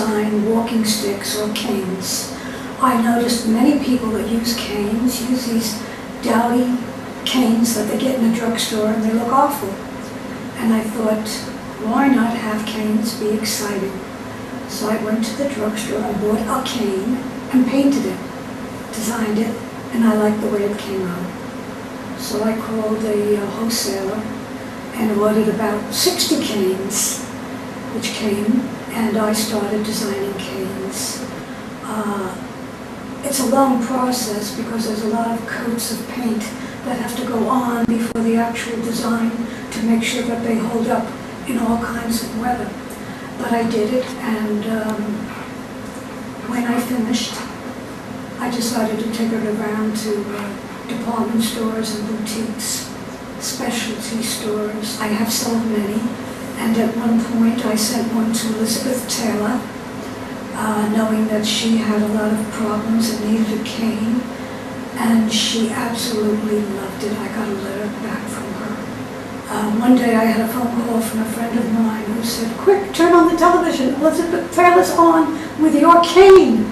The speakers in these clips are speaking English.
design walking sticks or canes. I noticed many people that use canes use these dowdy canes that they get in a drugstore and they look awful. And I thought, why not have canes be exciting? So I went to the drugstore and bought a cane and painted it, designed it, and I liked the way it came out. So I called a wholesaler and ordered about 60 canes, which came, and I started designing canes. It's a long process because there's a lot of coats of paint that have to go on before the actual design to make sure that they hold up in all kinds of weather. But I did it, and when I finished, I decided to take it around to department stores and boutiques, specialty stores. I have sold many, and at one point I sent one to Elizabeth Taylor, knowing that she had a lot of problems and needed a cane, and she absolutely loved it. I got a letter back from her. One day I had a phone call from a friend of mine who said, "Quick, turn on the television, Elizabeth Taylor's on with your cane."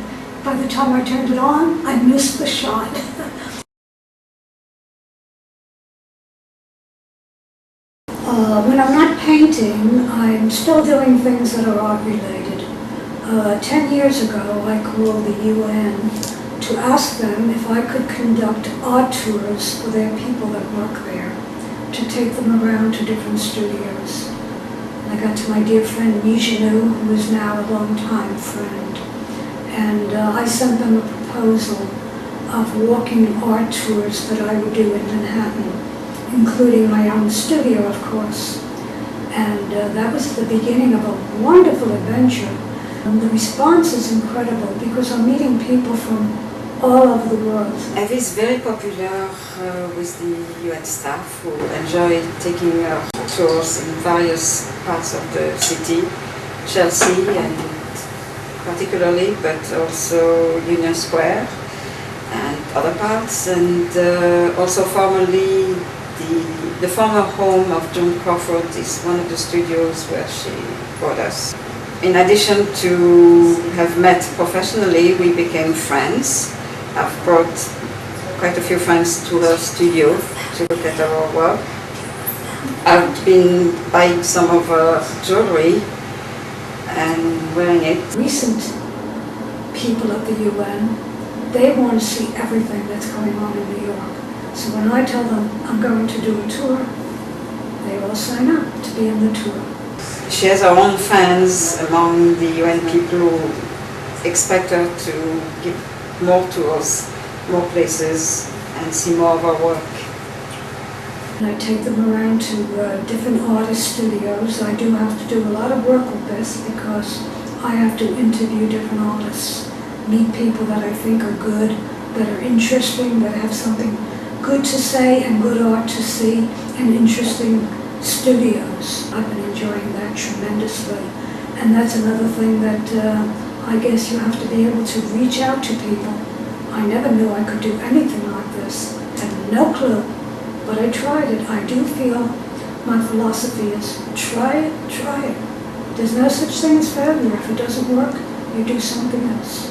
By the time I turned it on, I missed the shot. When I'm not painting, I'm still doing things that are art-related. 10 years ago, I called the UN to ask them if I could conduct art tours for their people that work there, to take them around to different studios. And I got to my dear friend Mijanu, who is now a long-time friend, and I sent them a proposal of walking art tours that I would do in Manhattan, including my own studio, of course. And that was the beginning of a wonderful adventure. And the response is incredible because I'm meeting people from all over the world. Evie is very popular with the UN staff who enjoy taking tours in various parts of the city, Chelsea and particularly, but also Union Square and other parts, and also formerly the former home of Joan Crawford is one of the studios where she brought us. In addition to have met professionally, we became friends. I've brought quite a few friends to her studio to look at our work. I've been buying some of her jewelry and wearing it. Recent people at the UN, they want to see everything that's going on in New York. So when I tell them I'm going to do a tour, they all sign up to be in the tour. She has her own fans among the UN people who expect her to give more tours, more places, and see more of her work. And I take them around to different artist studios. I do have to do a lot of work with this because I have to interview different artists, meet people that I think are good, that are interesting, that have something good to say and good art to see, and interesting studios. I've been enjoying that tremendously. And that's another thing that I guess you have to be able to reach out to people. I never knew I could do anything like this. I had no clue, but I tried it. I do feel my philosophy is try it, try it. There's no such thing as failure. If it doesn't work, you do something else.